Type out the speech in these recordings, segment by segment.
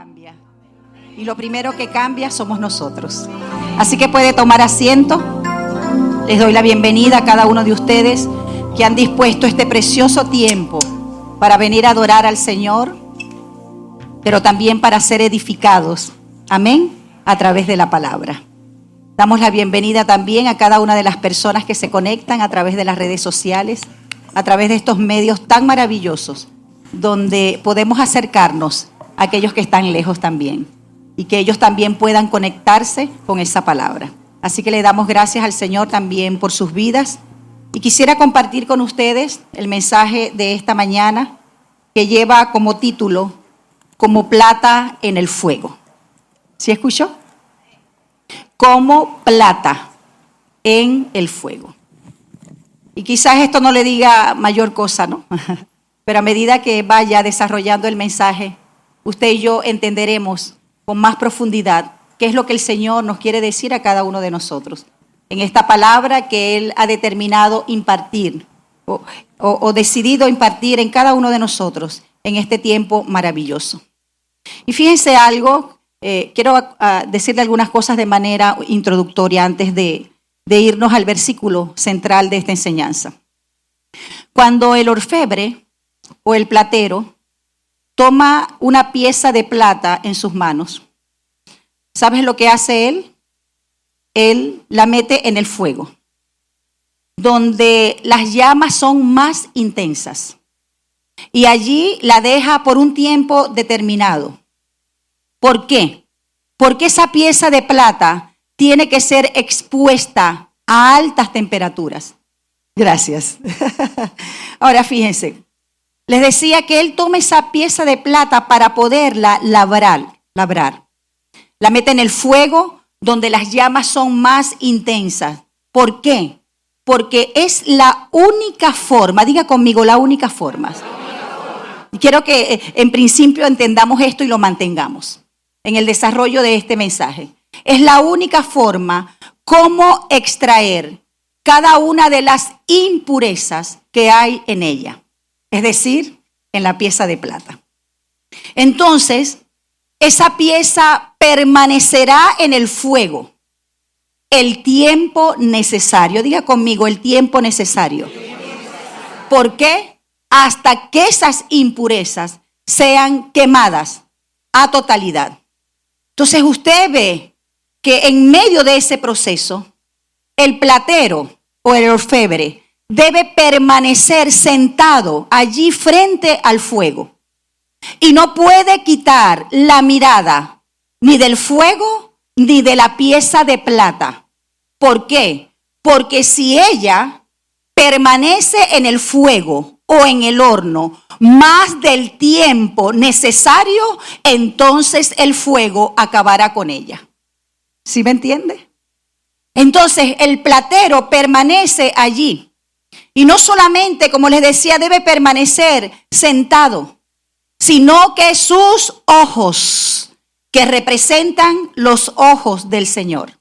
cambia. Y lo primero que cambia somos nosotros. Así que puede tomar asiento. Les doy la bienvenida a cada uno de ustedes que han dispuesto este precioso tiempo para venir a adorar al Señor, pero también para ser edificados. Amén. A través de la palabra. Damos la bienvenida también a cada una de las personas que se conectan a través de las redes sociales, a través de estos medios tan maravillosos, donde podemos acercarnos a aquellos que están lejos también, y que ellos también puedan conectarse con esa palabra. Así que le damos gracias al Señor también por sus vidas. Y quisiera compartir con ustedes el mensaje de esta mañana, que lleva como título, Como plata en el fuego. ¿Sí escuchó? Como plata en el fuego. Y quizás esto no le diga mayor cosa, ¿no? Pero a medida que vaya desarrollando el mensaje, usted y yo entenderemos con más profundidad qué es lo que el Señor nos quiere decir a cada uno de nosotros en esta palabra que Él ha determinado impartir o decidido impartir en cada uno de nosotros en este tiempo maravilloso. Y fíjense algo, quiero decirle algunas cosas de manera introductoria antes de irnos al versículo central de esta enseñanza. Cuando el orfebre o el platero toma una pieza de plata en sus manos, ¿sabes lo que hace él? Él la mete en el fuego, donde las llamas son más intensas, y allí la deja por un tiempo determinado. ¿Por qué? Porque esa pieza de plata tiene que ser expuesta a altas temperaturas. Gracias. Ahora fíjense, les decía que él toma esa pieza de plata para poderla labrar. La mete en el fuego donde las llamas son más intensas. ¿Por qué? Porque es la única forma, diga conmigo, la única forma. Y quiero que en principio entendamos esto y lo mantengamos en el desarrollo de este mensaje. Es la única forma como extraer cada una de las impurezas que hay en ella. Es decir, en la pieza de plata. Entonces, esa pieza permanecerá en el fuego el tiempo necesario. Diga conmigo, el tiempo necesario. ¿Por qué? Hasta que esas impurezas sean quemadas a totalidad. Entonces usted ve que en medio de ese proceso, el platero o el orfebre debe permanecer sentado allí frente al fuego. Y no puede quitar la mirada ni del fuego ni de la pieza de plata. ¿Por qué? Porque si ella permanece en el fuego o en el horno más del tiempo necesario, entonces el fuego acabará con ella. ¿Sí me entiende? Entonces el platero permanece allí. Y no solamente, como les decía, debe permanecer sentado, sino que sus ojos, que representan los ojos del Señor,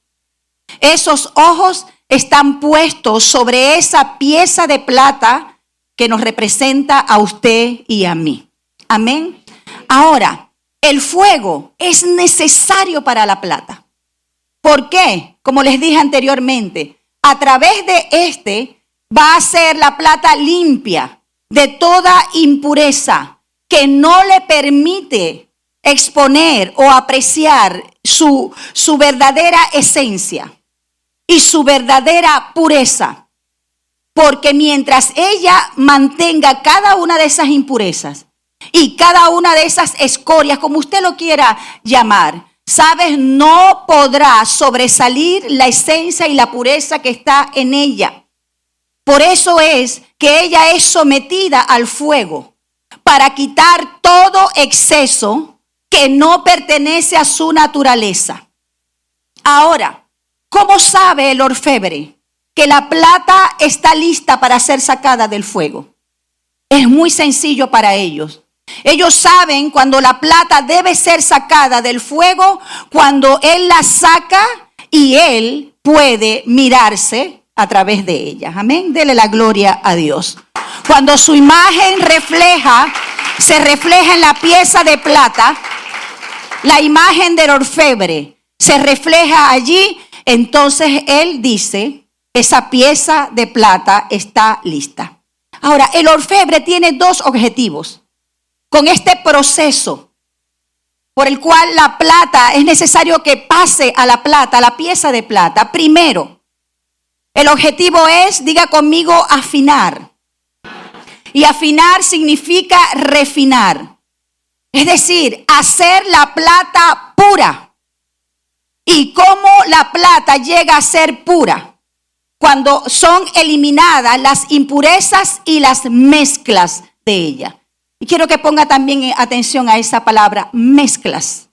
esos ojos están puestos sobre esa pieza de plata que nos representa a usted y a mí. Amén. Ahora, el fuego es necesario para la plata. ¿Por qué? Como les dije anteriormente, a través de va a ser la plata limpia de toda impureza que no le permite exponer o apreciar su verdadera esencia y su verdadera pureza. Porque mientras ella mantenga cada una de esas impurezas y cada una de esas escorias, como usted lo quiera llamar, ¿sabes? No podrá sobresalir la esencia y la pureza que está en ella. Por eso es que ella es sometida al fuego para quitar todo exceso que no pertenece a su naturaleza. Ahora, ¿cómo sabe el orfebre que la plata está lista para ser sacada del fuego? Es muy sencillo para ellos. Ellos saben cuando la plata debe ser sacada del fuego, cuando él la saca y él puede mirarse a través de ella. Amén. Dele la gloria a Dios. Cuando su imagen se refleja en la pieza de plata, la imagen del orfebre se refleja allí, entonces él dice, esa pieza de plata está lista. Ahora, el orfebre tiene dos objetivos. Con este proceso por el cual la plata, es necesario que pase a la plata, a la pieza de plata. Primero, el objetivo es, diga conmigo, afinar. Y afinar significa refinar. Es decir, hacer la plata pura. ¿Y cómo la plata llega a ser pura? Cuando son eliminadas las impurezas y las mezclas de ella. Y quiero que ponga también atención a esa palabra, mezclas.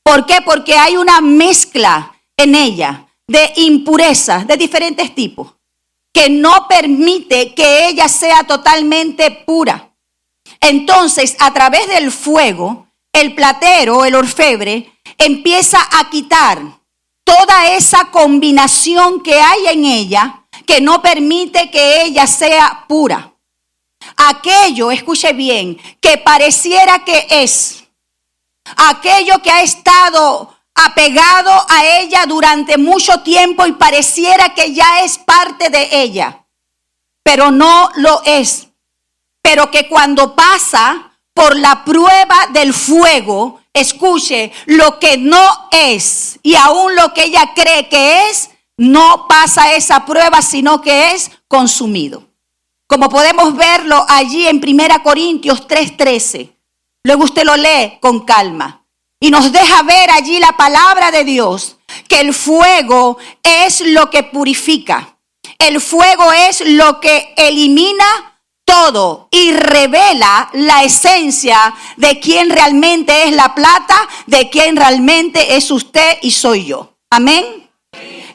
¿Por qué? Porque hay una mezcla en ella de impurezas de diferentes tipos que no permite que ella sea totalmente pura. Entonces, a través del fuego, el platero, el orfebre, empieza a quitar toda esa combinación que hay en ella que no permite que ella sea pura. Aquello, escuche bien, que pareciera que es, aquello que ha estado apegado a ella durante mucho tiempo y pareciera que ya es parte de ella, pero no lo es. Pero que cuando pasa por la prueba del fuego, escuche, lo que no es y aún lo que ella cree que es, no pasa esa prueba, sino que es consumido. Como podemos verlo allí en 1 Corintios 3:13. Luego usted lo lee con calma. Y nos deja ver allí la palabra de Dios, que el fuego es lo que purifica. El fuego es lo que elimina todo y revela la esencia de quién realmente es la plata, de quién realmente es usted y soy yo. Amén.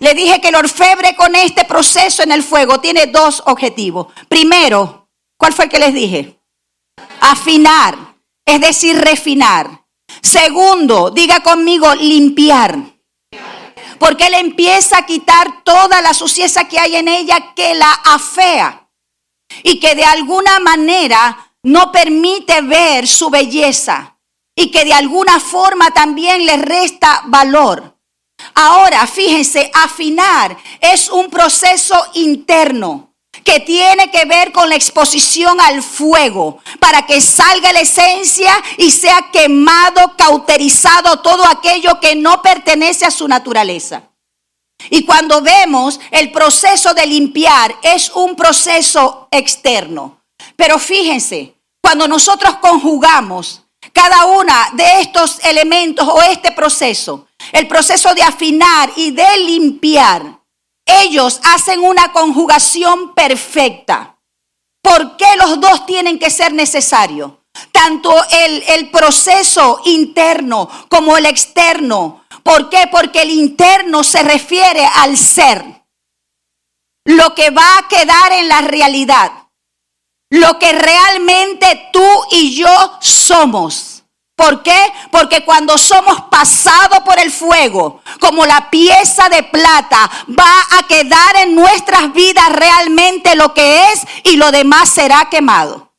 Le dije que el orfebre con este proceso en el fuego tiene dos objetivos. Primero, ¿cuál fue el que les dije? Afinar, es decir, refinar. Segundo, diga conmigo, limpiar. Porque él empieza a quitar toda la suciedad que hay en ella que la afea y que de alguna manera no permite ver su belleza y que de alguna forma también le resta valor. Ahora, fíjense, afinar es un proceso interno que tiene que ver con la exposición al fuego para que salga la esencia y sea quemado, cauterizado todo aquello que no pertenece a su naturaleza. Y cuando vemos el proceso de limpiar es un proceso externo. Pero fíjense, cuando nosotros conjugamos cada una de estos elementos o este proceso, el proceso de afinar y de limpiar, ellos hacen una conjugación perfecta. ¿Por qué los dos tienen que ser necesarios? Tanto el proceso interno como el externo. ¿Por qué? Porque el interno se refiere al ser. Lo que va a quedar en la realidad. Lo que realmente tú y yo somos. ¿Por qué? Porque cuando somos pasados por el fuego, como la pieza de plata, va a quedar en nuestras vidas realmente lo que es y lo demás será quemado.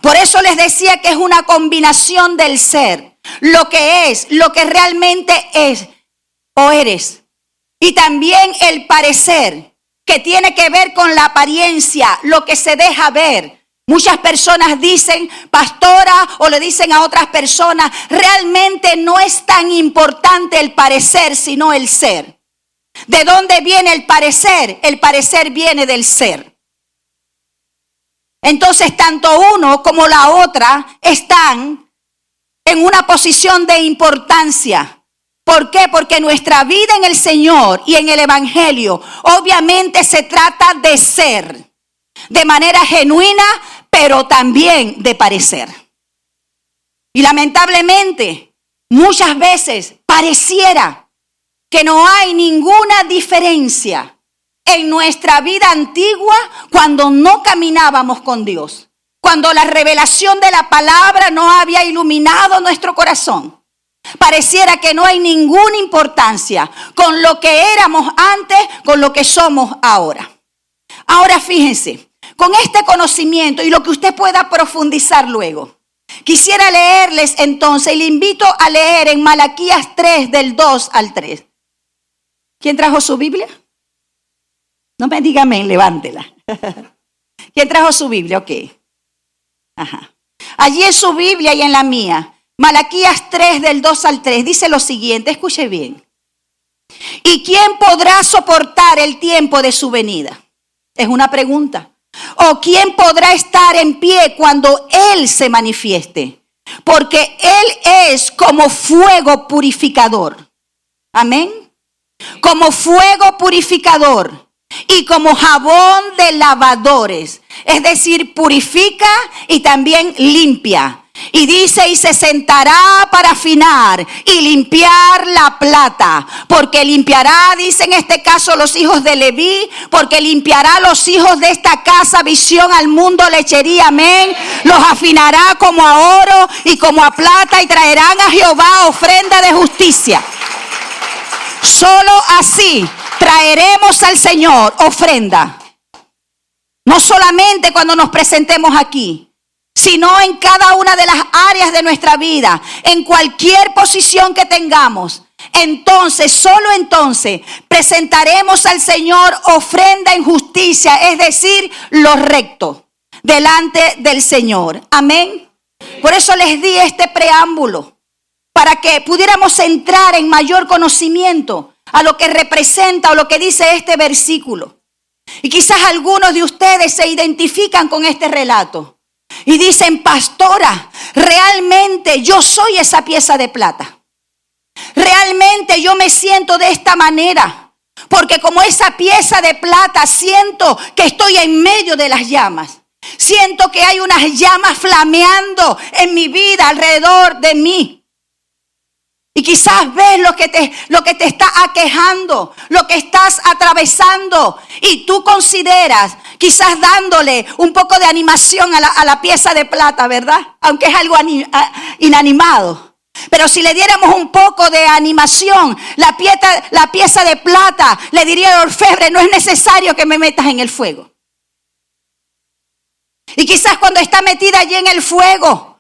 Por eso les decía que es una combinación del ser, lo que es, lo que realmente es o eres. Y también el parecer, que tiene que ver con la apariencia, lo que se deja ver. Muchas personas dicen, pastora, o le dicen a otras personas, realmente no es tan importante el parecer, sino el ser. ¿De dónde viene el parecer? El parecer viene del ser. Entonces, tanto uno como la otra están en una posición de importancia. ¿Por qué? Porque nuestra vida en el Señor y en el Evangelio, obviamente se trata de ser. De manera genuina, pero también de parecer. Y lamentablemente, muchas veces pareciera que no hay ninguna diferencia en nuestra vida antigua cuando no caminábamos con Dios. Cuando la revelación de la palabra no había iluminado nuestro corazón. Pareciera que no hay ninguna importancia con lo que éramos antes, con lo que somos ahora. Ahora fíjense, con este conocimiento y lo que usted pueda profundizar luego, Quisiera leerles entonces y le invito a leer en Malaquías 3 del 2 al 3. ¿Quién trajo su Biblia? No me diga amén, levántela. ¿Quién trajo su Biblia? Ok. Ajá. Allí en su Biblia y en la mía, Malaquías 3 del 2 al 3 dice lo siguiente, escuche bien. ¿Y quién podrá soportar el tiempo de su venida? Es una pregunta. ¿O quién podrá estar en pie cuando Él se manifieste? Porque Él es como fuego purificador. Amén. Como fuego purificador y como jabón de lavadores. Es decir, purifica y también limpia. Y dice, y se sentará para afinar y limpiar la plata, porque limpiará, dice en este caso los hijos de Leví, porque limpiará los hijos de esta casa, visión al mundo, lechería, amén. Los afinará como a oro y como a plata y traerán a Jehová ofrenda de justicia. Solo así traeremos al Señor ofrenda. No solamente cuando nos presentemos aquí, sino en cada una de las áreas de nuestra vida, en cualquier posición que tengamos. Entonces, solo entonces, presentaremos al Señor ofrenda en justicia, es decir, lo recto, delante del Señor. Amén. Por eso les di este preámbulo, para que pudiéramos entrar en mayor conocimiento a lo que representa o lo que dice este versículo. Y quizás algunos de ustedes se identifican con este relato. Y dicen, pastora, realmente yo soy esa pieza de plata. Realmente yo me siento de esta manera. Porque como esa pieza de plata siento que estoy en medio de las llamas. Siento que hay unas llamas flameando en mi vida, alrededor de mí. Y quizás ves lo que te está aquejando, lo que estás atravesando. Y tú consideras, quizás dándole un poco de animación a la pieza de plata, ¿verdad? Aunque es algo inanimado. Pero si le diéramos un poco de animación, la pieza de plata, le diría al orfebre, no es necesario que me metas en el fuego. Y quizás cuando está metida allí en el fuego,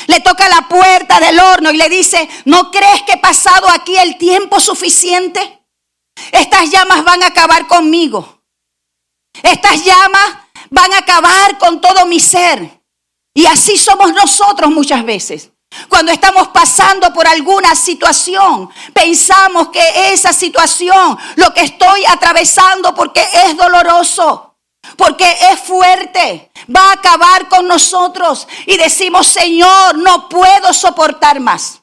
le toca la puerta del horno y le dice, ¿no crees que he pasado aquí el tiempo suficiente? Estas llamas van a acabar conmigo. Estas llamas van a acabar con todo mi ser. Y así somos nosotros muchas veces. Cuando estamos pasando por alguna situación, pensamos que esa situación, lo que estoy atravesando porque es doloroso, porque es fuerte, va a acabar con nosotros. Y decimos, Señor, no puedo soportar más.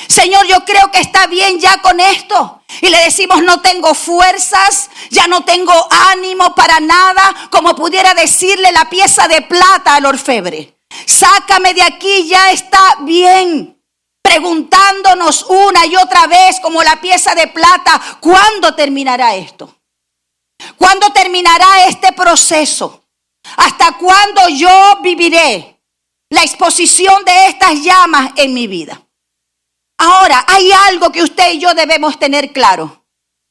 Señor, yo creo que está bien ya con esto. Y le decimos, no tengo fuerzas, ya no tengo ánimo para nada, como pudiera decirle la pieza de plata al orfebre. Sácame de aquí, ya está bien. Preguntándonos una y otra vez, como la pieza de plata, ¿cuándo terminará esto? ¿Cuándo terminará este proceso? ¿Hasta cuándo yo viviré la exposición de estas llamas en mi vida? Ahora, hay algo que usted y yo debemos tener claro.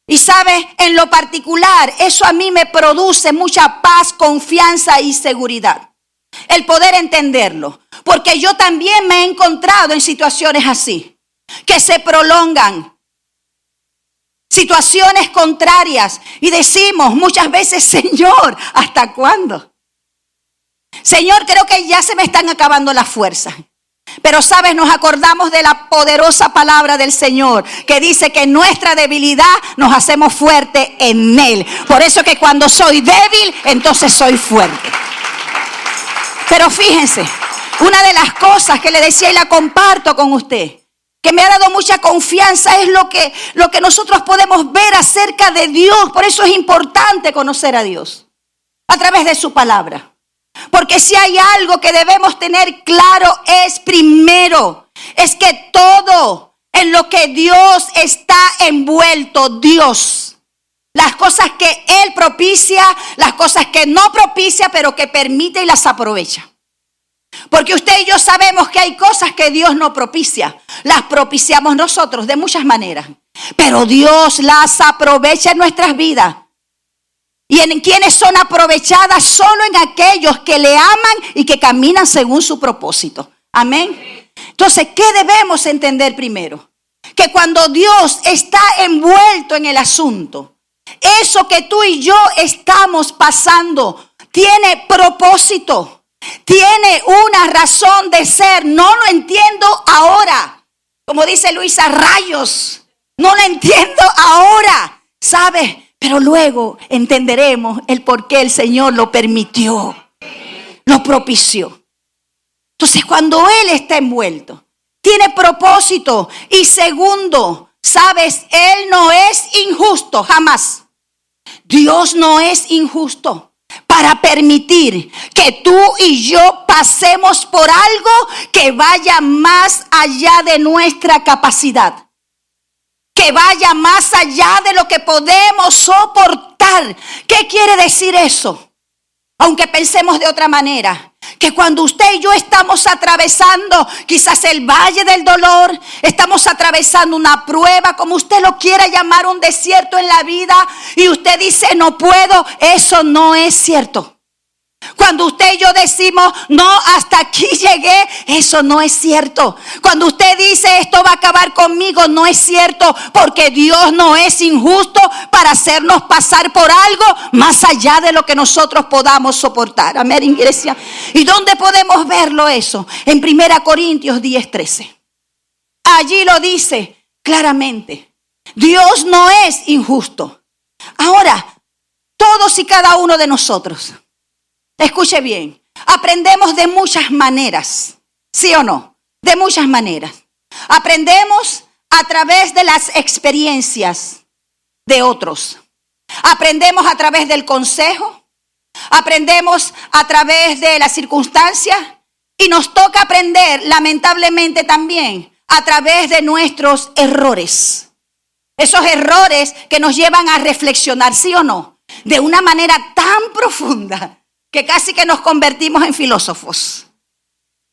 Y sabe, en lo particular, eso a mí me produce mucha paz, confianza y seguridad. El poder entenderlo. Porque yo también me he encontrado en situaciones así, que se prolongan. Situaciones contrarias. Y decimos muchas veces, Señor, ¿hasta cuándo? Señor, creo que ya se me están acabando las fuerzas. Pero sabes, nos acordamos de la poderosa palabra del Señor que dice que en nuestra debilidad nos hacemos fuertes en Él. Por eso que cuando soy débil, entonces soy fuerte. Pero fíjense, una de las cosas que le decía y la comparto con usted, que me ha dado mucha confianza, es lo que nosotros podemos ver acerca de Dios. Por eso es importante conocer a Dios a través de su palabra. Porque si hay algo que debemos tener claro es primero, es que todo en lo que Dios está envuelto, Dios. Las cosas que Él propicia, las cosas que no propicia, pero que permite y las aprovecha. Porque usted y yo sabemos que hay cosas que Dios no propicia. Las propiciamos nosotros de muchas maneras. Pero Dios las aprovecha en nuestras vidas. Y en quienes son aprovechadas solo en aquellos que le aman y que caminan según su propósito. Amén. Entonces, ¿qué debemos entender primero? Que cuando Dios está envuelto en el asunto, eso que tú y yo estamos pasando tiene propósito, tiene una razón de ser. No lo entiendo ahora. Como dice Luisa, rayos, no lo entiendo ahora, ¿sabes? Pero luego entenderemos el por qué el Señor lo permitió, lo propició. Entonces, cuando Él está envuelto, tiene propósito. Y segundo, ¿sabes? Él no es injusto, jamás. Dios no es injusto para permitir que tú y yo pasemos por algo que vaya más allá de nuestra capacidad, que vaya más allá de lo que podemos soportar. ¿Qué quiere decir eso? Aunque pensemos de otra manera, que cuando usted y yo estamos atravesando quizás el valle del dolor, estamos atravesando una prueba, como usted lo quiera llamar, un desierto en la vida, y usted dice no puedo, eso no es cierto. Cuando usted y yo decimos, no, hasta aquí llegué, eso no es cierto. Cuando usted dice, esto va a acabar conmigo, no es cierto, porque Dios no es injusto para hacernos pasar por algo más allá de lo que nosotros podamos soportar. Amén, iglesia. ¿Y dónde podemos verlo eso? En 1 Corintios 10:13. Allí lo dice claramente. Dios no es injusto. Ahora, todos y cada uno de nosotros, escuche bien, aprendemos de muchas maneras, ¿sí o no? De muchas maneras. Aprendemos a través de las experiencias de otros. Aprendemos a través del consejo. Aprendemos a través de las circunstancias. Y nos toca aprender, lamentablemente también, a través de nuestros errores. Esos errores que nos llevan a reflexionar, ¿sí o no? De una manera tan profunda que casi que nos convertimos en filósofos.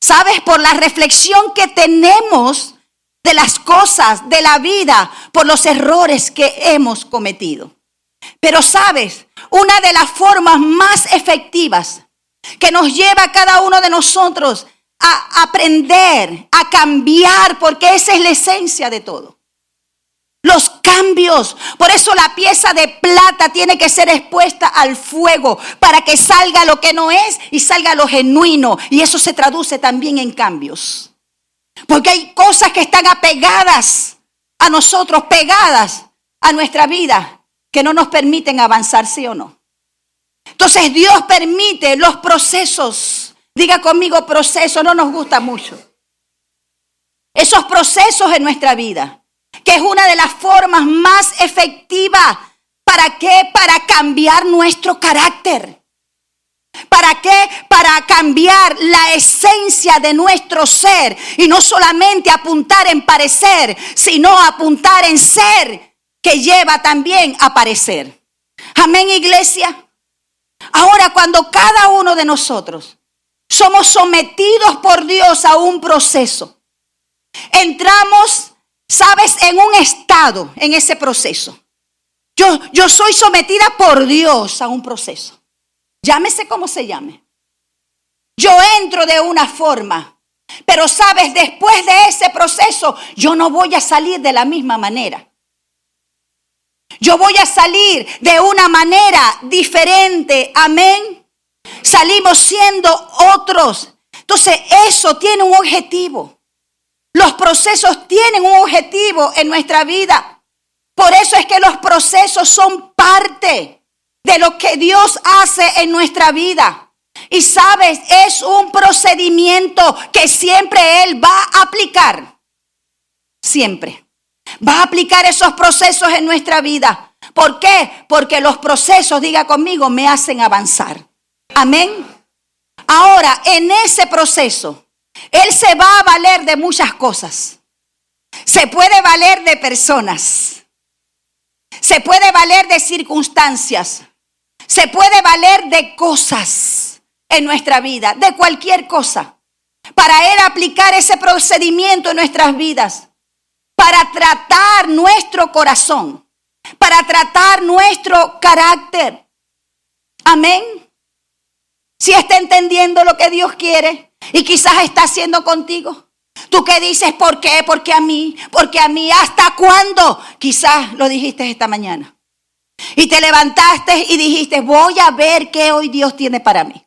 ¿Sabes? Por la reflexión que tenemos de las cosas, de la vida, por los errores que hemos cometido. Pero ¿sabes? Una de las formas más efectivas que nos lleva a cada uno de nosotros a aprender, a cambiar, porque esa es la esencia de todo. Los cambios. Por eso la pieza de plata tiene que ser expuesta al fuego para que salga lo que no es y salga lo genuino. Y eso se traduce también en cambios. Porque hay cosas que están apegadas a nosotros, pegadas a nuestra vida, que no nos permiten avanzar, ¿sí o no? Entonces Dios permite los procesos. Diga conmigo procesos, no nos gusta mucho. Esos procesos en nuestra vida, que es una de las formas más efectivas. ¿Para qué? Para cambiar nuestro carácter. ¿Para qué? Para cambiar la esencia de nuestro ser. Y no solamente apuntar en parecer, sino apuntar en ser, que lleva también a parecer. Amén, iglesia. Ahora, cuando cada uno de nosotros somos sometidos por Dios a un proceso, entramos, ¿sabes?, en un estado, en ese proceso. Yo soy sometida por Dios a un proceso. Llámese como se llame. Yo entro de una forma, pero ¿sabes?, después de ese proceso, yo no voy a salir de la misma manera. Yo voy a salir de una manera diferente. Amén. Salimos siendo otros. Entonces, eso tiene un objetivo. Los procesos tienen un objetivo en nuestra vida. Por eso es que los procesos son parte de lo que Dios hace en nuestra vida. Y sabes, es un procedimiento que siempre Él va a aplicar. Siempre. Va a aplicar esos procesos en nuestra vida. ¿Por qué? Porque los procesos, diga conmigo, me hacen avanzar. Amén. Ahora, en ese proceso, Él se va a valer de muchas cosas. Se puede valer de personas. Se puede valer de circunstancias. Se puede valer de cosas en nuestra vida, de cualquier cosa, para Él aplicar ese procedimiento en nuestras vidas, para tratar nuestro corazón, para tratar nuestro carácter. Amén. Si está entendiendo lo que Dios quiere y quizás está haciendo contigo. Tú que dices, ¿por qué? Porque a mí, ¿hasta cuándo? Quizás lo dijiste esta mañana. Y te levantaste y dijiste, voy a ver qué hoy Dios tiene para mí.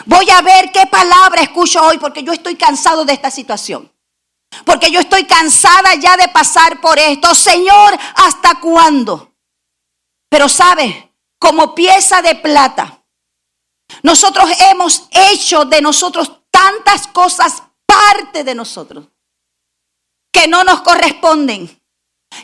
Voy a ver qué palabra escucho hoy porque yo estoy cansado de esta situación. Porque yo estoy cansada ya de pasar por esto. Señor, ¿hasta cuándo? Pero sabe, como pieza de plata, nosotros hemos hecho de nosotros tantas cosas parte de nosotros que no nos corresponden.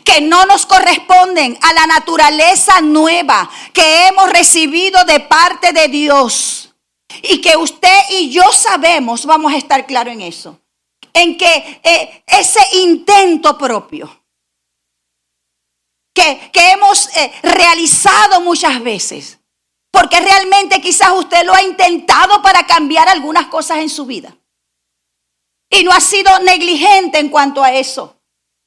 Que no nos corresponden a la naturaleza nueva que hemos recibido de parte de Dios. Y que usted y yo sabemos, vamos a estar claros en eso, en que ese intento propio que hemos realizado muchas veces, porque realmente quizás usted lo ha intentado para cambiar algunas cosas en su vida y no ha sido negligente en cuanto a eso.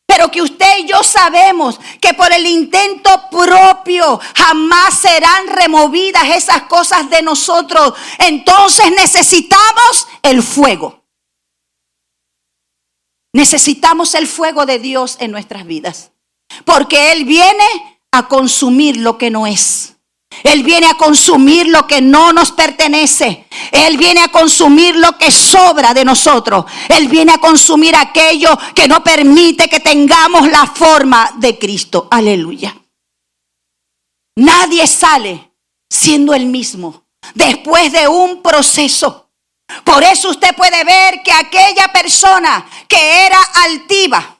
Pero que usted y yo sabemos que por el intento propio jamás serán removidas esas cosas de nosotros. Entonces necesitamos el fuego. Necesitamos el fuego de Dios en nuestras vidas. Porque Él viene a consumir lo que no es. Él viene a consumir lo que no nos pertenece. Él viene a consumir lo que sobra de nosotros. Él viene a consumir aquello que no permite que tengamos la forma de Cristo. Aleluya. Nadie sale siendo el mismo después de un proceso. Por eso usted puede ver que aquella persona que era altiva,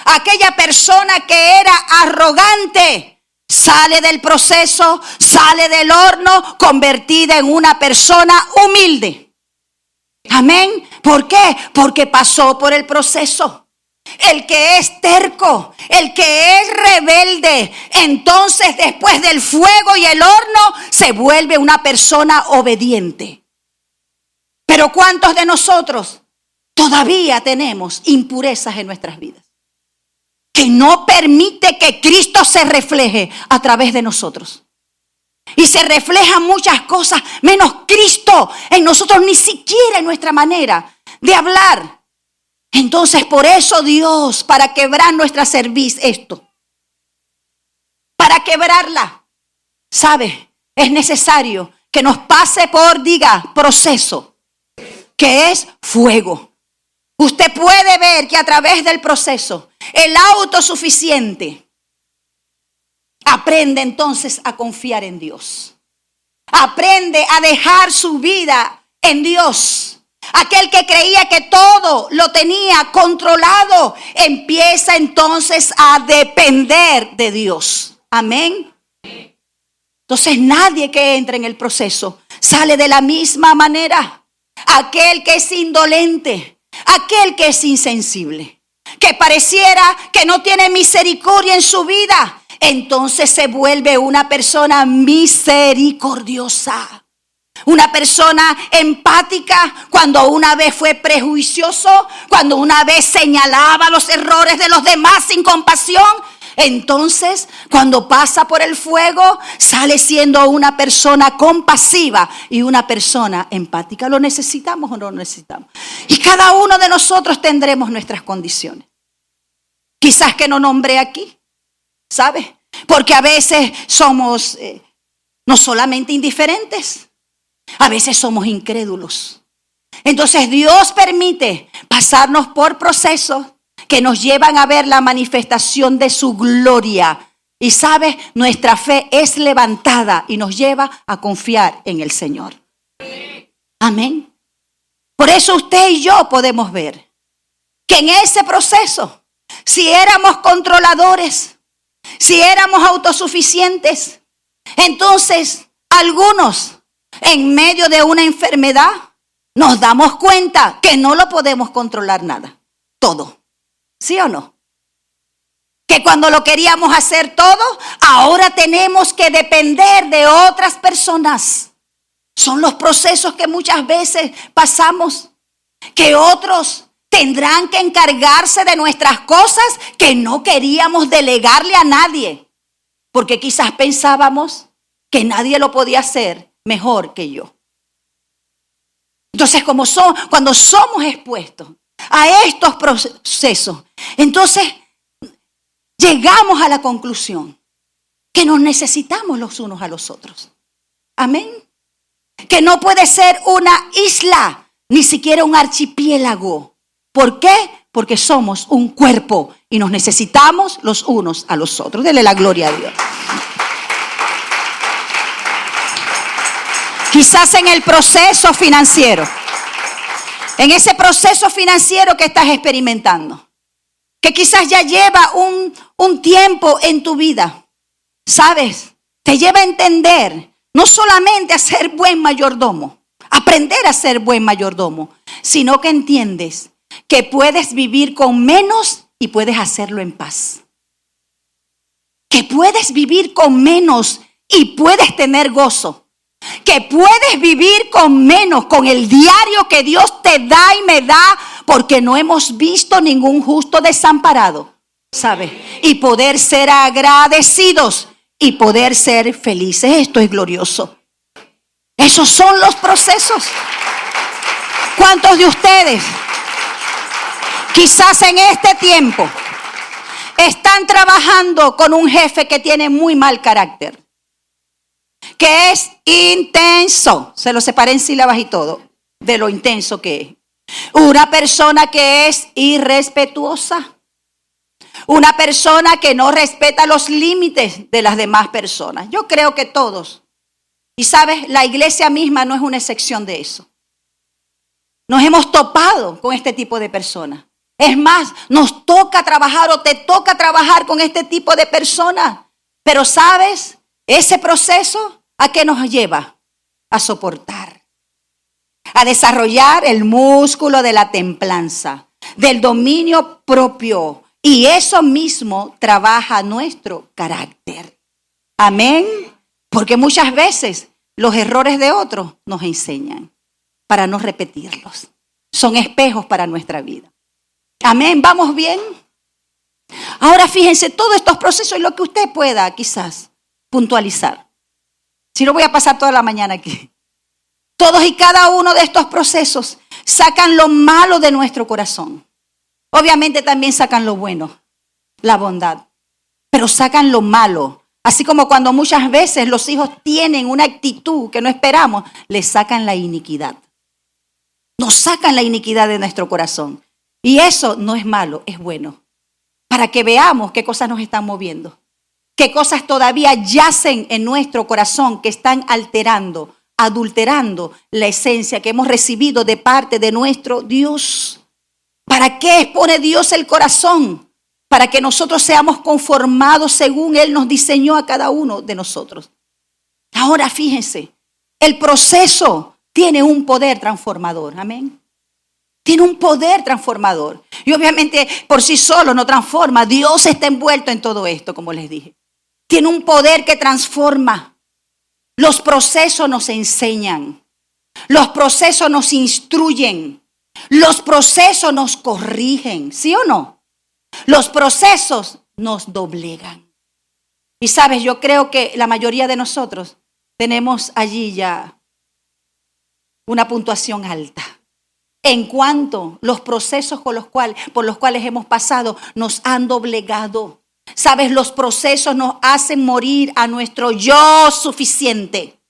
aquella persona que era arrogante, sale del proceso, sale del horno, convertida en una persona humilde. Amén. ¿Por qué? Porque pasó por el proceso. El que es terco, el que es rebelde, entonces después del fuego y el horno se vuelve una persona obediente. Pero ¿cuántos de nosotros todavía tenemos impurezas en nuestras vidas? Que no permite que Cristo se refleje a través de nosotros. Y se reflejan muchas cosas, menos Cristo en nosotros, ni siquiera en nuestra manera de hablar. Entonces, por eso Dios, para quebrar nuestra cerviz, para quebrarla, ¿sabe? Es necesario que nos pase por, proceso, que es fuego. Usted puede ver que a través del proceso, el autosuficiente aprende entonces a confiar en Dios. Aprende a dejar su vida en Dios. Aquel que creía que todo lo tenía controlado, empieza entonces a depender de Dios. Amén. Entonces nadie que entra en el proceso sale de la misma manera. Aquel que es indolente, aquel que es insensible, que pareciera que no tiene misericordia en su vida, entonces se vuelve una persona misericordiosa. Una persona empática cuando una vez fue prejuicioso, cuando una vez señalaba los errores de los demás sin compasión. Entonces, cuando pasa por el fuego, sale siendo una persona compasiva y una persona empática. ¿Lo necesitamos o no lo necesitamos? Y cada uno de nosotros tendremos nuestras condiciones. Quizás que no nombré aquí, ¿sabe? Porque a veces somos no solamente indiferentes, a veces somos incrédulos. Entonces Dios permite pasarnos por procesos que nos llevan a ver la manifestación de su gloria. Y sabe, nuestra fe es levantada y nos lleva a confiar en el Señor. Amén. Por eso usted y yo podemos ver que en ese proceso, si éramos controladores, si éramos autosuficientes, entonces algunos en medio de una enfermedad nos damos cuenta que no lo podemos controlar nada, todo. ¿Sí o no? Que cuando lo queríamos hacer todo, ahora tenemos que depender de otras personas. Son los procesos que muchas veces pasamos, que otros tendrán que encargarse de nuestras cosas que no queríamos delegarle a nadie, porque quizás pensábamos que nadie lo podía hacer mejor que yo. Entonces, cuando somos expuestos a estos procesos, entonces llegamos a la conclusión que nos necesitamos los unos a los otros. Amén. Que no puede ser una isla, ni siquiera un archipiélago. ¿Por qué? Porque somos un cuerpo y nos necesitamos los unos a los otros. Dele la gloria a Dios. Quizás en el proceso financiero, en ese proceso financiero que estás experimentando, que quizás ya lleva un tiempo en tu vida, ¿sabes? Te lleva a entender, no solamente a ser buen mayordomo, aprender a ser buen mayordomo, sino que entiendes que puedes vivir con menos y puedes hacerlo en paz. Que puedes vivir con menos y puedes tener gozo. Que puedes vivir con menos, con el diario que Dios te da y me da, porque no hemos visto ningún justo desamparado, ¿sabes? Y poder ser agradecidos y poder ser felices. Esto es glorioso. Esos son los procesos. ¿Cuántos de ustedes quizás en este tiempo están trabajando con un jefe que tiene muy mal carácter? Que es intenso, se lo separé en sílabas y todo, de lo intenso que es. Una persona que es irrespetuosa. Una persona que no respeta los límites de las demás personas. Yo creo que todos. Y sabes, la iglesia misma no es una excepción de eso. Nos hemos topado con este tipo de personas. Es más, nos toca trabajar o te toca trabajar con este tipo de personas. Pero sabes, ese proceso, ¿a qué nos lleva? A soportar, a desarrollar el músculo de la templanza, del dominio propio. Y eso mismo trabaja nuestro carácter. Amén. Porque muchas veces los errores de otros nos enseñan para no repetirlos. Son espejos para nuestra vida. Amén. ¿Vamos bien? Ahora fíjense, todos estos procesos es lo que usted pueda quizás puntualizar. Si no, voy a pasar toda la mañana aquí. Todos y cada uno de estos procesos sacan lo malo de nuestro corazón. Obviamente también sacan lo bueno, la bondad. Pero sacan lo malo. Así como cuando muchas veces los hijos tienen una actitud que no esperamos, les sacan la iniquidad. Nos sacan la iniquidad de nuestro corazón. Y eso no es malo, es bueno. Para que veamos qué cosas nos están moviendo. Qué cosas todavía yacen en nuestro corazón que están alterando, adulterando la esencia que hemos recibido de parte de nuestro Dios. ¿Para qué expone Dios el corazón? Para que nosotros seamos conformados según Él nos diseñó a cada uno de nosotros. Ahora fíjense, el proceso tiene un poder transformador. Amén. Tiene un poder transformador. Y obviamente por sí solo no transforma. Dios está envuelto en todo esto, como les dije. Tiene un poder que transforma. Los procesos nos enseñan. Los procesos nos instruyen. Los procesos nos corrigen. ¿Sí o no? Los procesos nos doblegan. Y sabes, yo creo que la mayoría de nosotros tenemos allí ya una puntuación alta. En cuanto los procesos por los cuales hemos pasado nos han doblegado. Sabes, los procesos nos hacen morir a nuestro yo suficiente.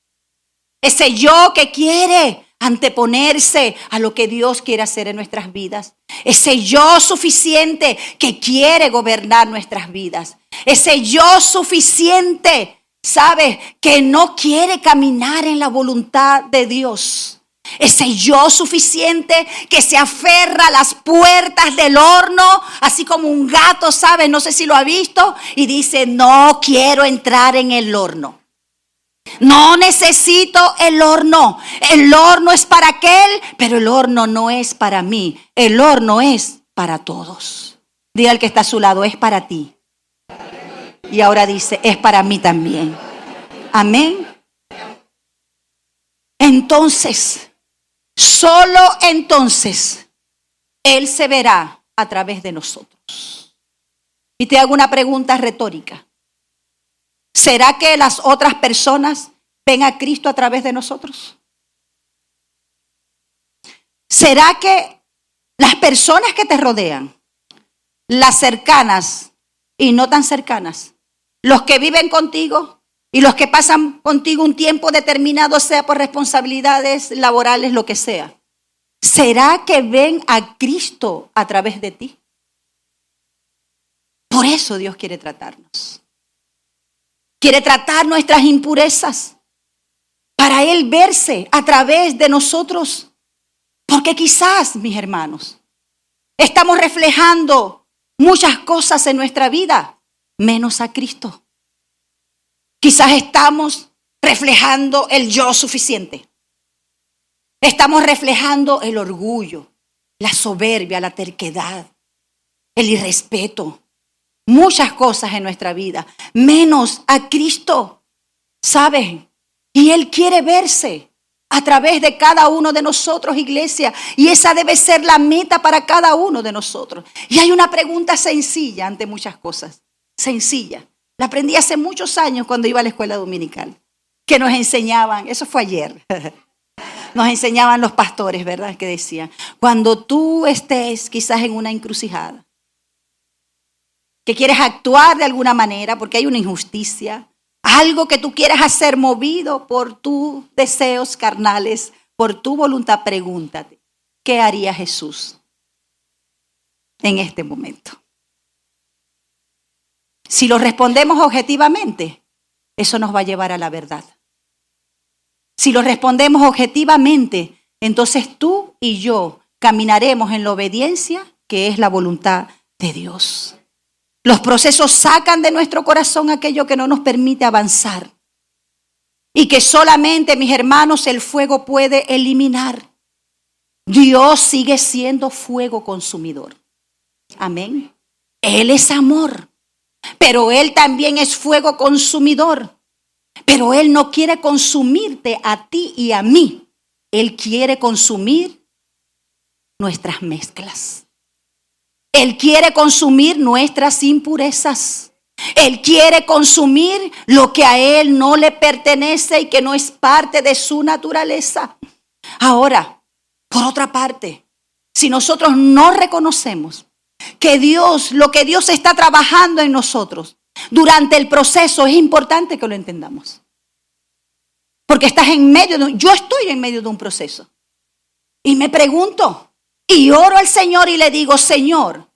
Ese yo que quiere anteponerse a lo que Dios quiere hacer en nuestras vidas. Ese yo suficiente que quiere gobernar nuestras vidas. Ese yo suficiente, ¿sabes? Que no quiere caminar en la voluntad de Dios. Ese yo suficiente que se aferra a las puertas del horno, así como un gato, ¿sabes? No sé si lo ha visto, y dice, no quiero entrar en el horno. No necesito el horno. El horno es para aquel, pero el horno no es para mí. El horno es para todos. Diga al que está a su lado, es para ti. Y ahora dice, es para mí también. Amén. Entonces, solo entonces, Él se verá a través de nosotros. Y te hago una pregunta retórica. ¿Será que las otras personas ven a Cristo a través de nosotros? ¿Será que las personas que te rodean, las cercanas y no tan cercanas, los que viven contigo y los que pasan contigo un tiempo determinado, sea por responsabilidades laborales, lo que sea, ¿será que ven a Cristo a través de ti? Por eso Dios quiere tratarnos. Quiere tratar nuestras impurezas para Él verse a través de nosotros. Porque quizás, mis hermanos, estamos reflejando muchas cosas en nuestra vida, menos a Cristo. Quizás estamos reflejando el yo suficiente. Estamos reflejando el orgullo, la soberbia, la terquedad, el irrespeto. Muchas cosas en nuestra vida, menos a Cristo. ¿Saben? Y Él quiere verse a través de cada uno de nosotros, iglesia. Y esa debe ser la meta para cada uno de nosotros. Y hay una pregunta sencilla ante muchas cosas. Sencilla. La aprendí hace muchos años cuando iba a la escuela dominical. Que nos enseñaban, eso fue ayer. Nos enseñaban los pastores, ¿verdad? Que decían, cuando tú estés quizás en una encrucijada, que quieres actuar de alguna manera porque hay una injusticia, algo que tú quieras hacer movido por tus deseos carnales, por tu voluntad, pregúntate, ¿qué haría Jesús en este momento? Si lo respondemos objetivamente, eso nos va a llevar a la verdad. Si lo respondemos objetivamente, entonces tú y yo caminaremos en la obediencia que es la voluntad de Dios. Los procesos sacan de nuestro corazón aquello que no nos permite avanzar. Y que solamente, mis hermanos, el fuego puede eliminar. Dios sigue siendo fuego consumidor. Amén. Él es amor. Pero Él también es fuego consumidor. Pero Él no quiere consumirte a ti y a mí. Él quiere consumir nuestras mezclas. Él quiere consumir nuestras impurezas. Él quiere consumir lo que a Él no le pertenece y que no es parte de su naturaleza. Ahora, por otra parte, si nosotros no reconocemos que Dios, lo que Dios está trabajando en nosotros durante el proceso, es importante que lo entendamos. Porque estás en medio yo estoy en medio de un proceso. Y me pregunto, y oro al Señor y le digo, Señor,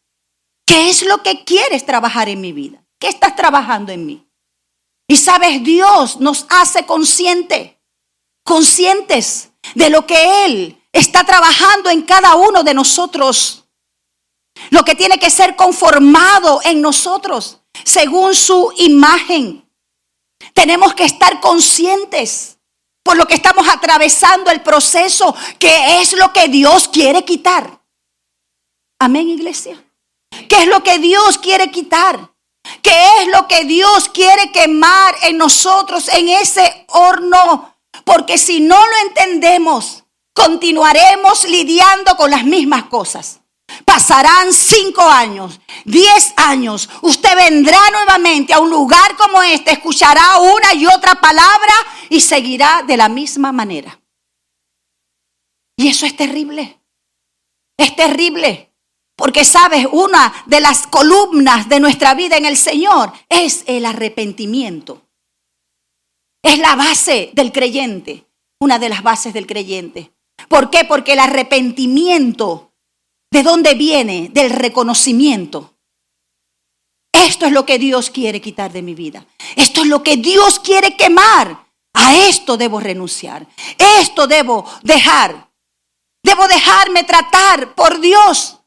¿qué es lo que quieres trabajar en mi vida? ¿Qué estás trabajando en mí? Y sabes, Dios nos hace conscientes de lo que Él está trabajando en cada uno de nosotros. Lo que tiene que ser conformado en nosotros según su imagen. Tenemos que estar conscientes por lo que estamos atravesando el proceso, que es lo que Dios quiere quitar. Amén, iglesia. ¿Qué es lo que Dios quiere quitar? ¿Qué es lo que Dios quiere quemar en nosotros, en ese horno? Porque si no lo entendemos, continuaremos lidiando con las mismas cosas. Pasarán 5 años, 10 años. Usted vendrá nuevamente a un lugar como este, escuchará una y otra palabra y seguirá de la misma manera. Y eso es terrible. Es terrible. Porque sabes, una de las columnas de nuestra vida en el Señor es el arrepentimiento. Es la base del creyente, una de las bases del creyente. ¿Por qué? Porque el arrepentimiento, ¿de dónde viene? Del reconocimiento. Esto es lo que Dios quiere quitar de mi vida. Esto es lo que Dios quiere quemar. A esto debo renunciar. Esto debo dejar. Debo dejarme tratar por Dios.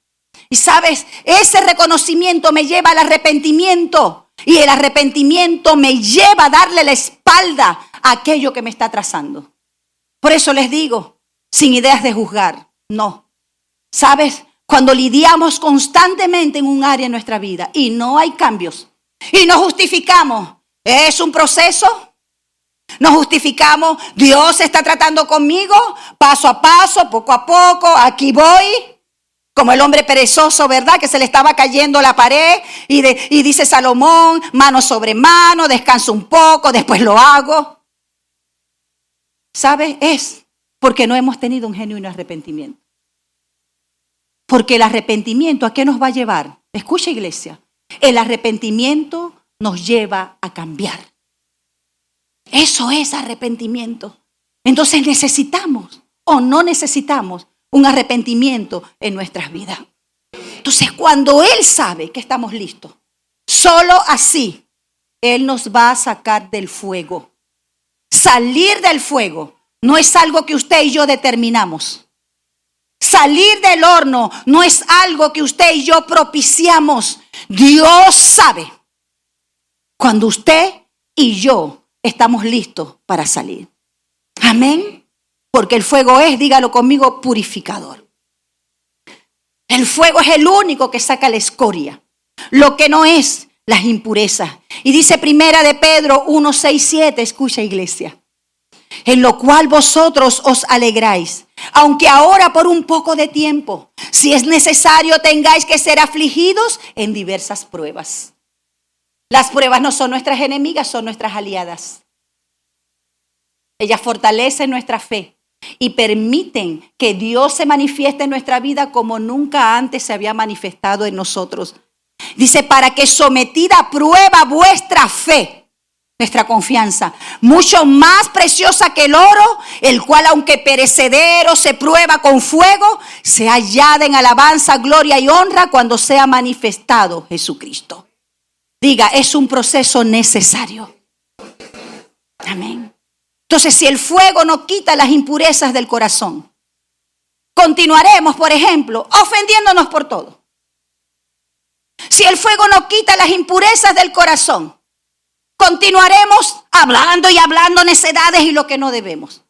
Y sabes, ese reconocimiento me lleva al arrepentimiento. Y el arrepentimiento me lleva a darle la espalda a aquello que me está trazando. Por eso les digo, sin ideas de juzgar, no. ¿Sabes? Cuando lidiamos constantemente en un área de nuestra vida y no hay cambios y nos justificamos, es un proceso, nos justificamos, Dios está tratando conmigo paso a paso, poco a poco, aquí voy, como el hombre perezoso, ¿verdad? Que se le estaba cayendo la pared y dice Salomón, mano sobre mano, descanso un poco, después lo hago. ¿Sabes? Es porque no hemos tenido un genuino arrepentimiento. Porque el arrepentimiento, ¿a qué nos va a llevar? Escucha, iglesia. El arrepentimiento nos lleva a cambiar. Eso es arrepentimiento. Entonces necesitamos o no necesitamos un arrepentimiento en nuestras vidas. Entonces cuando Él sabe que estamos listos, solo así Él nos va a sacar del fuego. Salir del fuego no es algo que usted y yo determinamos. Salir del horno no es algo que usted y yo propiciamos. Dios sabe cuando usted y yo estamos listos para salir. Amén. Porque el fuego es, dígalo conmigo, purificador. El fuego es el único que saca la escoria. Lo que no es, las impurezas. Y dice primera de Pedro 1, 6, 7, escucha, iglesia. En lo cual vosotros os alegráis, aunque ahora por un poco de tiempo, si es necesario, tengáis que ser afligidos en diversas pruebas. Las pruebas no son nuestras enemigas, son nuestras aliadas. Ellas fortalecen nuestra fe y permiten que Dios se manifieste en nuestra vida como nunca antes se había manifestado en nosotros. Dice, para que sometida a prueba vuestra fe, nuestra confianza, mucho más preciosa que el oro, el cual aunque perecedero se prueba con fuego, sea hallada en alabanza, gloria y honra cuando sea manifestado Jesucristo. Diga, es un proceso necesario. Amén. Entonces, si el fuego no quita las impurezas del corazón, continuaremos, por ejemplo, ofendiéndonos por todo. Si el fuego no quita las impurezas del corazón, continuaremos hablando y hablando necedades y lo que no debemos.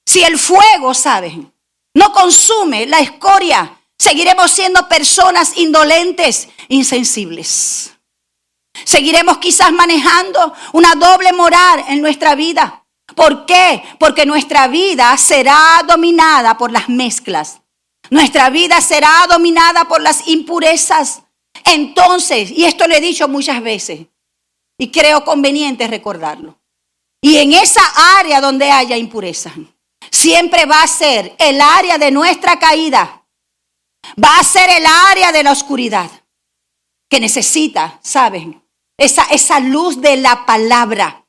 Si el fuego, ¿saben?, no consume la escoria, seguiremos siendo personas indolentes, insensibles. Seguiremos quizás manejando una doble moral en nuestra vida. ¿Por qué? Porque nuestra vida será dominada por las mezclas. Nuestra vida será dominada por las impurezas. Entonces, y esto lo he dicho muchas veces, y creo conveniente recordarlo. Y en esa área donde haya impureza, siempre va a ser el área de nuestra caída. Va a ser el área de la oscuridad que necesita, ¿saben? Esa luz de la palabra,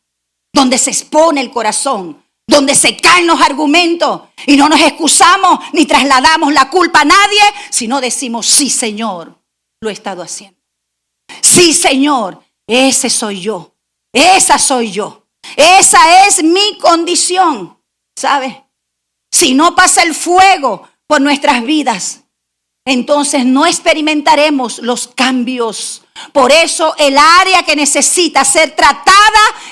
donde se expone el corazón, donde se caen los argumentos y no nos excusamos ni trasladamos la culpa a nadie, sino decimos, sí, Señor, lo he estado haciendo. Sí, Señor, ese soy yo, esa soy yo, esa es mi condición, ¿sabe? Si no pasa el fuego por nuestras vidas, entonces no experimentaremos los cambios. Por eso el área que necesita ser tratada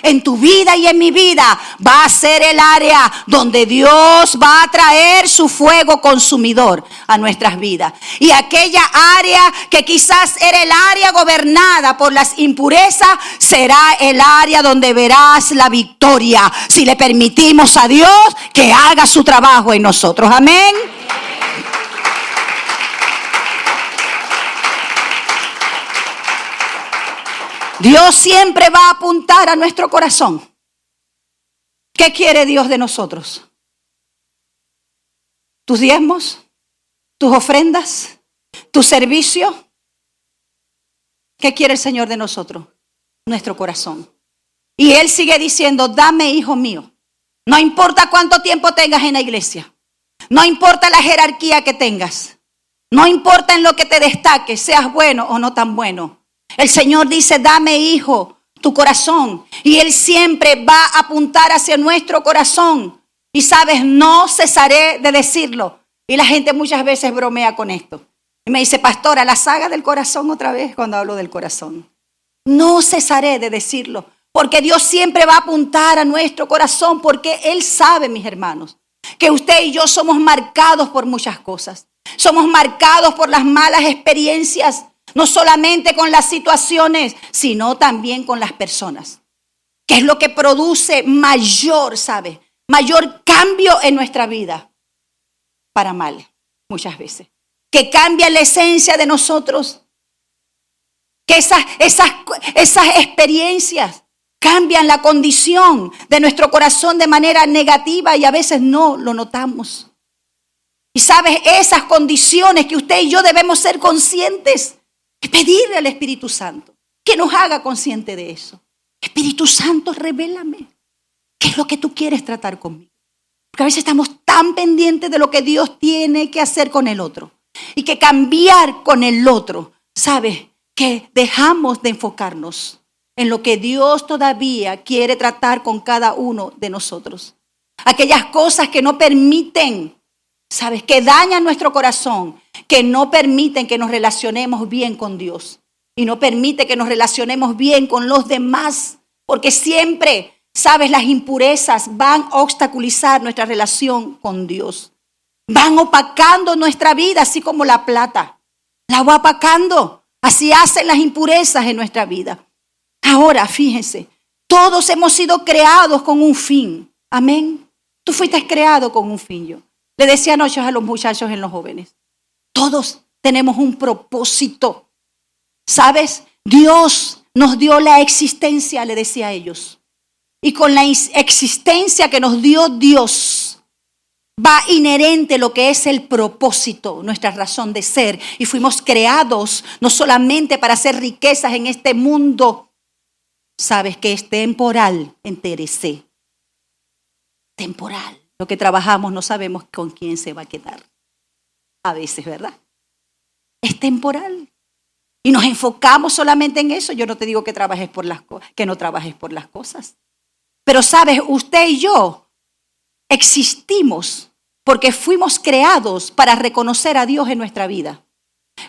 en tu vida y en mi vida va a ser el área donde Dios va a traer su fuego consumidor a nuestras vidas. Y aquella área que quizás era el área gobernada por las impurezas será el área donde verás la victoria si le permitimos a Dios que haga su trabajo en nosotros. Amén. Dios siempre va a apuntar a nuestro corazón. ¿Qué quiere Dios de nosotros? ¿Tus diezmos? ¿Tus ofrendas? ¿Tu servicio? ¿Qué quiere el Señor de nosotros? Nuestro corazón. Y Él sigue diciendo, dame, hijo mío. No importa cuánto tiempo tengas en la iglesia. No importa la jerarquía que tengas. No importa en lo que te destaques, seas bueno o no tan bueno. El Señor dice, dame, hijo, tu corazón. Y Él siempre va a apuntar hacia nuestro corazón. Y sabes, no cesaré de decirlo. Y la gente muchas veces bromea con esto. Y me dice, pastora, la saga del corazón otra vez cuando hablo del corazón. No cesaré de decirlo. Porque Dios siempre va a apuntar a nuestro corazón. Porque Él sabe, mis hermanos, que usted y yo somos marcados por muchas cosas. Somos marcados por las malas experiencias. No solamente con las situaciones, sino también con las personas. Que es lo que produce mayor, ¿sabe? Mayor cambio en nuestra vida. Para mal, muchas veces. Que cambia la esencia de nosotros. Que esas experiencias cambian la condición de nuestro corazón de manera negativa y a veces no lo notamos. Y sabes, esas condiciones que usted y yo debemos ser conscientes y pedirle al Espíritu Santo que nos haga consciente de eso. Espíritu Santo, revélame qué es lo que tú quieres tratar conmigo. Porque a veces estamos tan pendientes de lo que Dios tiene que hacer con el otro y que cambiar con el otro. ¿Sabes? Que dejamos de enfocarnos en lo que Dios todavía quiere tratar con cada uno de nosotros. Aquellas cosas que no permiten, ¿sabes? Que dañan nuestro corazón, que no permiten que nos relacionemos bien con Dios y no permite que nos relacionemos bien con los demás, porque siempre, ¿sabes? Las impurezas van a obstaculizar nuestra relación con Dios. Van opacando nuestra vida, así como la plata. La va opacando. Así hacen las impurezas en nuestra vida. Ahora, fíjense, todos hemos sido creados con un fin. Amén. Tú fuiste creado con un fin. Yo le decía anoche a los muchachos en los jóvenes. Todos tenemos un propósito. ¿Sabes? Dios nos dio la existencia, le decía a ellos. Y con la existencia que nos dio Dios, va inherente lo que es el propósito, nuestra razón de ser. Y fuimos creados no solamente para hacer riquezas en este mundo, sabes que es temporal, entérecé. Temporal. Lo que trabajamos no sabemos con quién se va a quedar. A veces, ¿verdad? Es temporal. Y nos enfocamos solamente en eso. Yo no te digo que trabajes por que no trabajes por las cosas. Pero sabes, usted y yo existimos porque fuimos creados para reconocer a Dios en nuestra vida,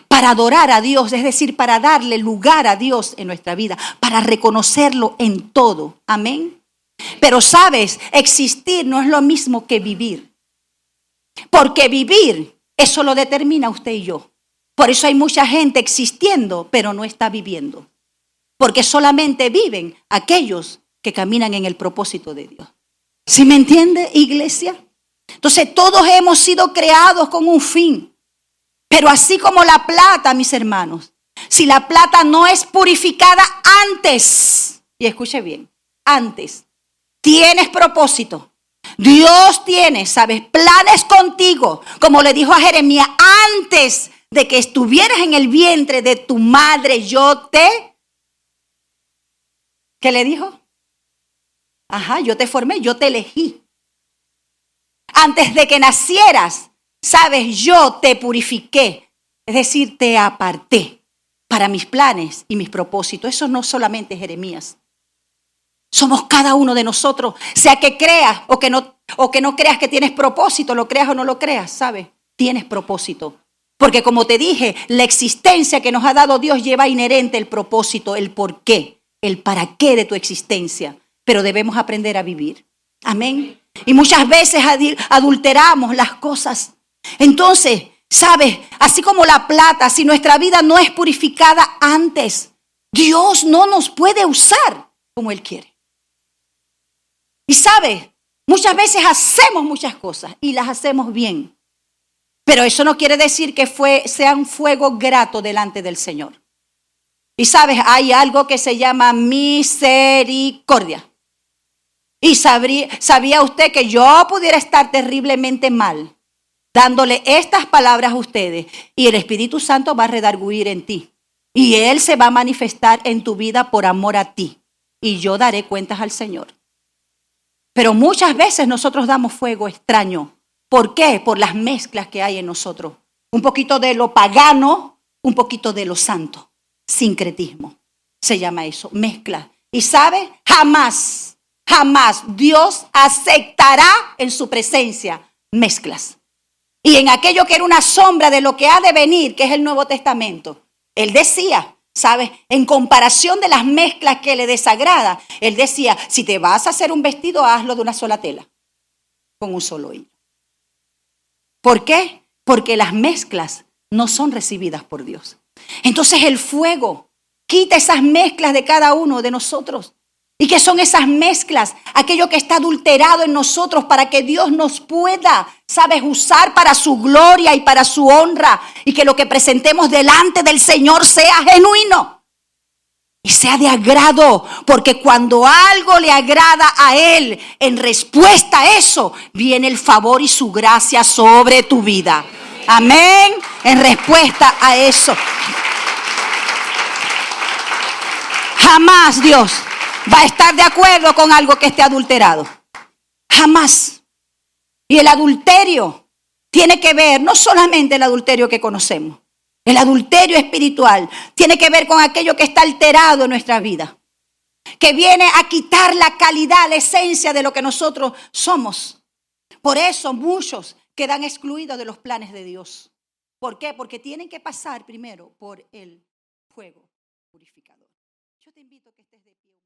para adorar a Dios, es decir, para darle lugar a Dios en nuestra vida, para reconocerlo en todo. Amén. Pero sabes, existir no es lo mismo que vivir, porque vivir, eso lo determina usted y yo. Por eso hay mucha gente existiendo, pero no está viviendo, porque solamente viven aquellos que caminan en el propósito de Dios. ¿Sí me entiende, iglesia? Entonces todos hemos sido creados con un fin. Pero así como la plata, mis hermanos, si la plata no es purificada antes, y escuche bien, antes, tienes propósito. Dios tiene, sabes, planes contigo, como le dijo a Jeremías, antes de que estuvieras en el vientre de tu madre, ¿qué le dijo? Yo te formé, yo te elegí. Antes de que nacieras, sabes, yo te purifiqué. Es decir, te aparté para mis planes y mis propósitos. Eso no solamente es Jeremías. Somos cada uno de nosotros. Sea que creas o que no creas que tienes propósito, lo creas o no lo creas, ¿sabes? Tienes propósito. Porque como te dije, la existencia que nos ha dado Dios lleva inherente el propósito, el por qué, el para qué de tu existencia. Pero debemos aprender a vivir. Amén. Y muchas veces adulteramos las cosas. Entonces, ¿sabes? Así como la plata, si nuestra vida no es purificada antes, Dios no nos puede usar como Él quiere. Y ¿sabes? Muchas veces hacemos muchas cosas y las hacemos bien. Pero eso no quiere decir que sea un fuego grato delante del Señor. Y ¿sabes? Hay algo que se llama misericordia. Y ¿sabía usted que yo pudiera estar terriblemente mal dándole estas palabras a ustedes y el Espíritu Santo va a redarguir en ti? Y Él se va a manifestar en tu vida por amor a ti. Y yo daré cuentas al Señor. Pero muchas veces nosotros damos fuego extraño. ¿Por qué? Por las mezclas que hay en nosotros. Un poquito de lo pagano, un poquito de lo santo. Sincretismo. Se llama eso, mezcla. Y ¿sabe? Jamás Dios aceptará en su presencia mezclas. Y en aquello que era una sombra de lo que ha de venir, que es el Nuevo Testamento, Él decía, ¿sabes? En comparación de las mezclas que le desagrada, Él decía, si te vas a hacer un vestido, hazlo de una sola tela, con un solo hilo. ¿Por qué? Porque las mezclas no son recibidas por Dios. Entonces el fuego quita esas mezclas de cada uno de nosotros. ¿Y qué son esas mezclas? Aquello que está adulterado en nosotros para que Dios nos pueda, ¿sabes? Usar para su gloria y para su honra. Y que lo que presentemos delante del Señor sea genuino. y sea de agrado, porque cuando algo le agrada a Él, en respuesta a eso, viene el favor y su gracia sobre tu vida. Amén. En respuesta a eso. Jamás Dios va a estar de acuerdo con algo que esté adulterado. Jamás. Y el adulterio tiene que ver, no solamente el adulterio que conocemos, el adulterio espiritual tiene que ver con aquello que está alterado en nuestra vida, que viene a quitar la calidad, la esencia de lo que nosotros somos. Por eso muchos quedan excluidos de los planes de Dios. ¿Por qué? Porque tienen que pasar primero por el fuego purificador. Yo te invito a que estés de pie.